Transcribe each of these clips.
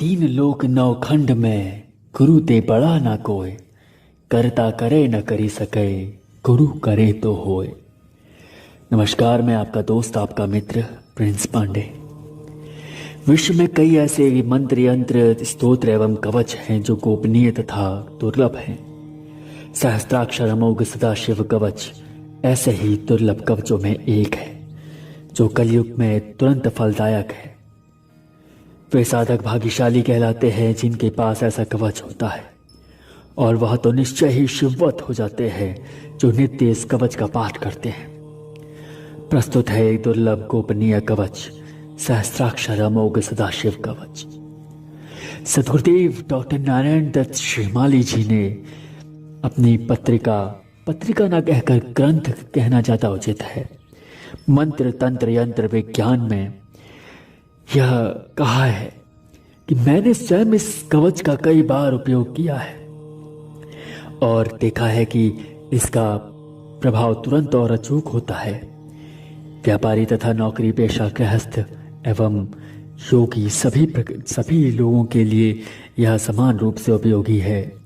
तीन लोक नौखंड में गुरु ते बड़ा ना कोय, करता करे न करी सके, गुरु करे तो होए। नमस्कार, मैं आपका दोस्त, आपका मित्र प्रिंस पांडे। विश्व में कई ऐसे मंत्र, यंत्र, स्तोत्र एवं कवच हैं जो गोपनीय तथा दुर्लभ हैं। सहस्त्राक्षर अमोघ सदाशिव कवच ऐसे ही दुर्लभ कवचों में एक है जो कलयुग में तुरंत फलदायक है। वे साधक भाग्यशाली कहलाते हैं जिनके पास ऐसा कवच होता है, और वह तो निश्चय ही शिववत हो जाते हैं जो नित्य इस कवच का पाठ करते हैं। प्रस्तुत है एक दुर्लभ गोपनीय कवच, सहस्त्राक्षर अमोघ सदाशिव कवच। सदगुरुदेव डॉक्टर नारायण दत्त श्रीमाली जी ने अपनी पत्रिका ना कहकर ग्रंथ कहना ज्यादा उचित है, मंत्र तंत्र यंत्र विज्ञान में यह कहा है कि मैंने स्वयं इस कवच का कई बार उपयोग किया है और देखा है कि इसका प्रभाव तुरंत और अचूक होता है। व्यापारी तथा नौकरी पेशा, गृहस्थ एवं योगी सभी लोगों के लिए यह समान रूप से उपयोगी है।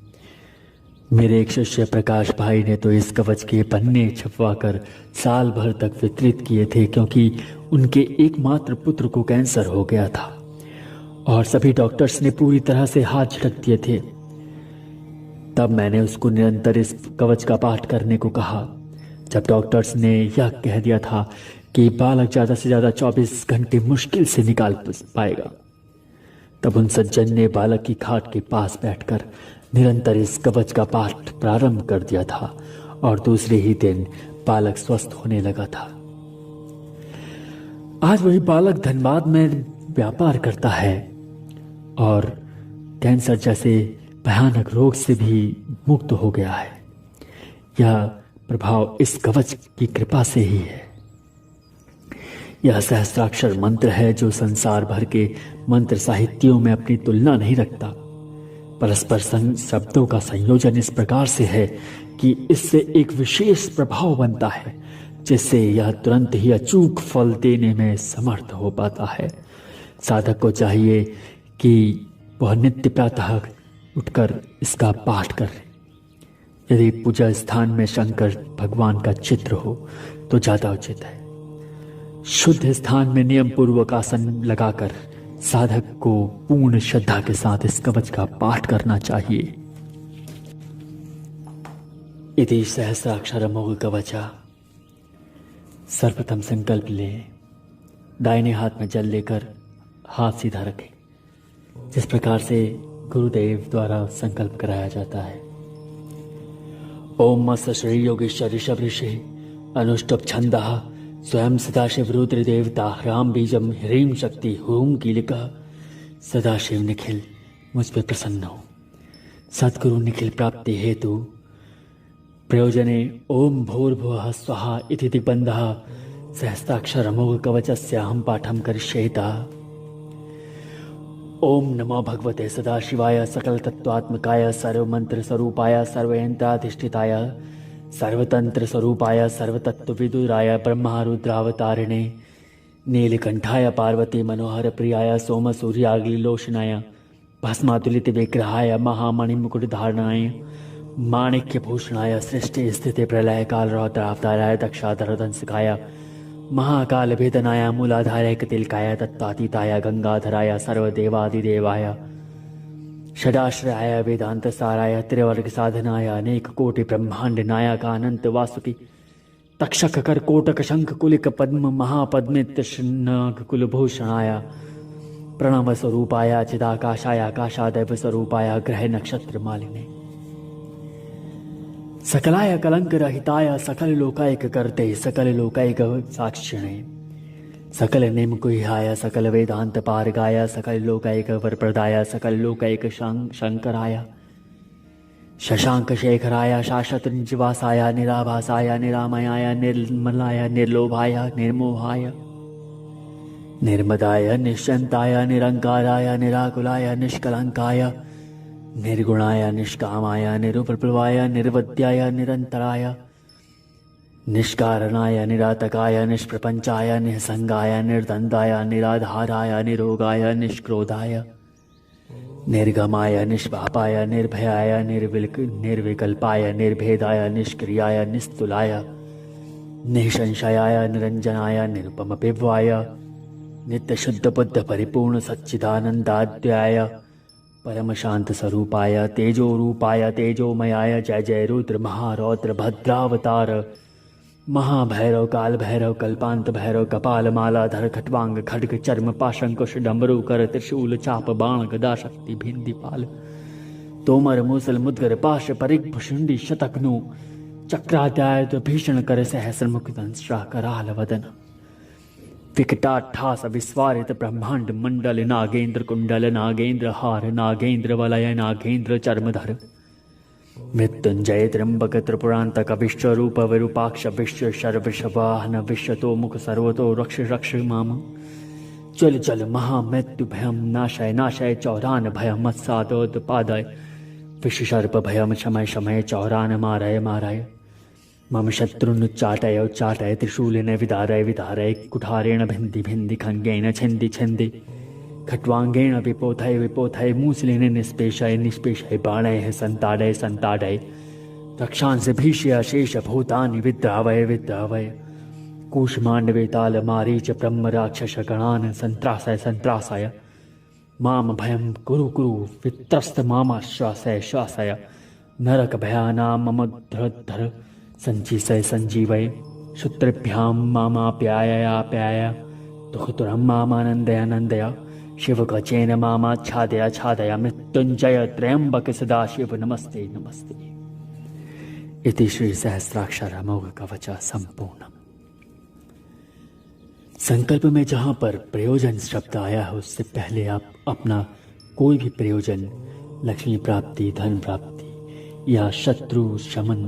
मेरे एक शिष्य प्रकाश भाई ने तो इस कवच के पन्ने छपवाकर साल भर तक वितरित किए थे, क्योंकि उनके एकमात्र पुत्र को कैंसर हो गया था और सभी डॉक्टर्स ने पूरी तरह से हाथ झटक दिए थे। तब मैंने उसको निरंतर इस कवच का पाठ करने को कहा। जब डॉक्टर्स ने यह कह दिया था कि बालक ज़्यादा से ज़्यादा 24 घंटे मुश्किल से निकाल पाएगा, तब उन सज्जन ने बालक की खाट के पास बैठकर निरंतर इस कवच का पाठ प्रारंभ कर दिया था और दूसरे ही दिन बालक स्वस्थ होने लगा था। आज वही बालक धनबाद में व्यापार करता है और कैंसर जैसे भयानक रोग से भी मुक्त हो गया है। यह प्रभाव इस कवच की कृपा से ही है। यह सहस्त्राक्षर मंत्र है जो संसार भर के मंत्र साहित्यों में अपनी तुलना नहीं रखता। परस्पर शब्दों का संयोजन इस प्रकार से है कि इससे एक विशेष प्रभाव बनता है जिससे यह तुरंत ही अचूक फल देने में समर्थ हो पाता है। साधक को चाहिए कि वह नित्य प्रातः उठकर इसका पाठ करे। यदि पूजा स्थान में शंकर भगवान का चित्र हो तो ज्यादा उचित है। शुद्ध स्थान में नियम पूर्वक आसन लगाकर साधक को पूर्ण श्रद्धा के साथ इस कवच का पाठ करना चाहिए। इति सहस्राक्षर अमोघ कवचा। सर्वप्रथम संकल्प लें। दाहिने हाथ में जल लेकर हाथ सीधा रखें, जिस प्रकार से गुरुदेव द्वारा संकल्प कराया जाता है। ओम मस्त श्री योगेश्वर ऋषभ ऋषि अनुष्टुप छंदः स्वयं सदाशिव रुद्र देवता ह्राम बीजम ह्रीम शक्ति हुम कीलिका। सदाशिव निखिल मुझ पे प्रसन्न हो। सद्गुरु निखिल प्राप्ति हेतु प्रयोजने ओम भूर्भुवः स्वहा इति दिग्बन्धः सहस्त्राक्षर अमोघ कवचस्य अहं पाठं करिष्येता। ओम नमो भगवते सदाशिवाय सकल तत्वात्मकाय सर्वमंत्र स्वरूपाय सर्वयंत्राधिष्ठिताय सर्वतंत्र स्वरूपाय सर्वतत्व विदुराय ब्रह्मा रुद्रावतारिणे नीलकंठाय पार्वती मनोहर प्रियाय सोम सूर्याग्निलोचनाय भस्मातुलित विग्रहाय महामणिमुकुटधारणाय माणिक्य भूषणाय सृष्टि स्थिति प्रलय काल रौद्रावताराय दक्षाधर दंसकाय महाकाल भेदनाय मूलाधाराय कतिलकाय तत्वातीताय गंगाधराय सर्वदेवादिदेवाय षडाश्रयाय वेदांत साराय त्रिवर्ग साधनाय अनेक कोटि ब्रह्मांड नायक अनंत वासुकी तक्षक कर कोटक शंख कुलिक पद्म महापद्मित नाग कुलभूषणाय प्रणव स्वरूपाय चिदाकाशाय आकाशादैव स्वरूपाय ग्रह नक्षत्र मालिने सकलाय कलंक रहिताय सकल लोकायक करते सकल लोकायक साक्षिणे सकल नेम गुह्याय सकल वेदांत पारगाय सकल लोकैक वरप्रदाय सकल लोकैक शंकराय शशांक शेखराय शाश्वत निवासाय निराभासाय निरामयाय निर्मलाय निर्लोभाय निर्मोहाय निर्मदाय निश्चंताय निरंकाराय निराकुलाय निष्कलंकाय निर्गुणाय निष्कामाय निरुपप्लवाय निर्वद्याय निरंतराय निष्कारणाय निरातकाय निष्प्रपंचाय निसंगाय निर्दंदाय निराधाराय निरोगाय निष्क्रोधाय निर्गमाय निष्पापाय निर्भयाय निर्विकल्पाय निर्भेदाय निष्क्रियाय निस्तुलाय निःसंशयाय निरंजनाय निरुपमपिवाय नित्य शुद्ध बुद्ध परिपूर्ण सच्चिदानंदाद्याय परम शांत स्वरूपाय तेजो रूपाय तेजोमयाय जय जय रुद्र महारौद्र भद्रावतार महाभैरव काल भैरव कल्पांत भैरव कपाल मालाधर खट्वांग खड्ग चर्म पाशंकुश डमरू कर त्रिशूल चाप बाण गदा शक्ति भिंदी पाल तोमर मूसल मुद्गर पाश परिग भुषुंडी शतकनु चक्राध्याय भीषण कर सहस्र मुख दंश्रा कराल वदन विकटाठास विस्वारित ब्रह्मांड मंडल नागेंद्र कुंडल नागेंद्र हार नागेंद्र वलय नागेंद्र चर्मधर मृत्युंजय त्र्यंबक त्रिपुरांतक विश्वरूप विरूपाक्ष विश्व शर्वशवाहन विश्वतो मुख सर्वतो रक्ष रक्ष माम चल चल महामृत्यु भयम नाशय नाशय चौरान भयम मत्सादोद पादय विश्व सर्प भयम शमय शमय चौरान मारय मारय मम शत्रुनुच्चाटय उच्चाटय त्रिशूलेन विदारय विदारय कुठारेण भिन्धि भिन्धि खंगेन छिन्धि छिन्धि खट्वांगेण विपोथय विपोथय मूसलेन निष्पेषय निष्पेषय बाणैः संताडय संताडय रक्षांसि भीष्य शेष भूतानि विद्रावय विद्रावय कूष्माण्डवे ताल मारीच ब्रह्म राक्षस गणान् संत्रासय संत्रासय माम भयं कुरु कुरु वित्रस्त मामाश्वासय श्वासय नरक भयानां मम धर संजीवय संजीवय शूत्रभ्यां मामाप्याययाप्याय दुःखतुरं मामानन्दयानन्दय शिवगजेन मामाच्छादय छादय मृत्युंजय त्र्यंबक सदाशिव नमस्ते नमस्ते। इति श्री सहस्राक्षर अमोघ कवच संपूर्णम। संकल्प में जहां पर प्रयोजन शब्द आया है उससे पहले आप अपना कोई भी प्रयोजन, लक्ष्मी प्राप्ति, धन प्राप्ति या शत्रु शमन,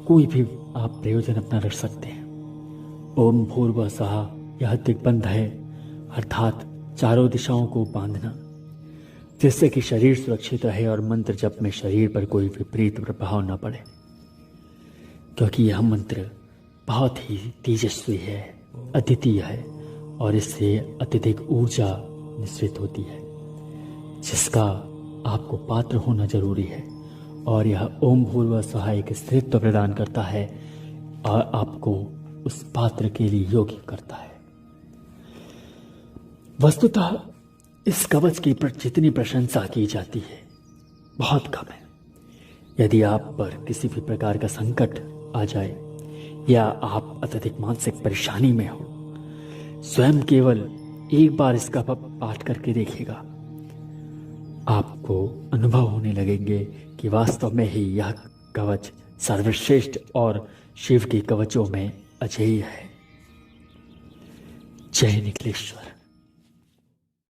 कोई भी आप प्रयोजन अपना रख सकते हैं। ओम भूर्भुवः स्वः यह दिग्बंध है, अर्थात चारों दिशाओं को बांधना, जिससे कि शरीर सुरक्षित रहे और मंत्र जप में शरीर पर कोई विपरीत प्रभाव न पड़े, क्योंकि यह मंत्र बहुत ही तेजस्वी है, अद्वितीय है और इससे अत्यधिक ऊर्जा निश्चित होती है, जिसका आपको पात्र होना जरूरी है। और यह ओम भूर्भुवः स्वः एक स्थिरत्व प्रदान करता है और आपको उस पात्र के लिए योग्य करता है। वस्तुतः इस कवच की जितनी प्रशंसा की जाती है बहुत कम है। यदि आप पर किसी भी प्रकार का संकट आ जाए या आप अत्यधिक मानसिक परेशानी में हो, स्वयं केवल एक बार इसका पाठ करके देखिएगा, आपको अनुभव होने लगेंगे कि वास्तव में ही यह कवच सर्वश्रेष्ठ और शिव के कवचों में अजेय है। जय निखिलेश्वर।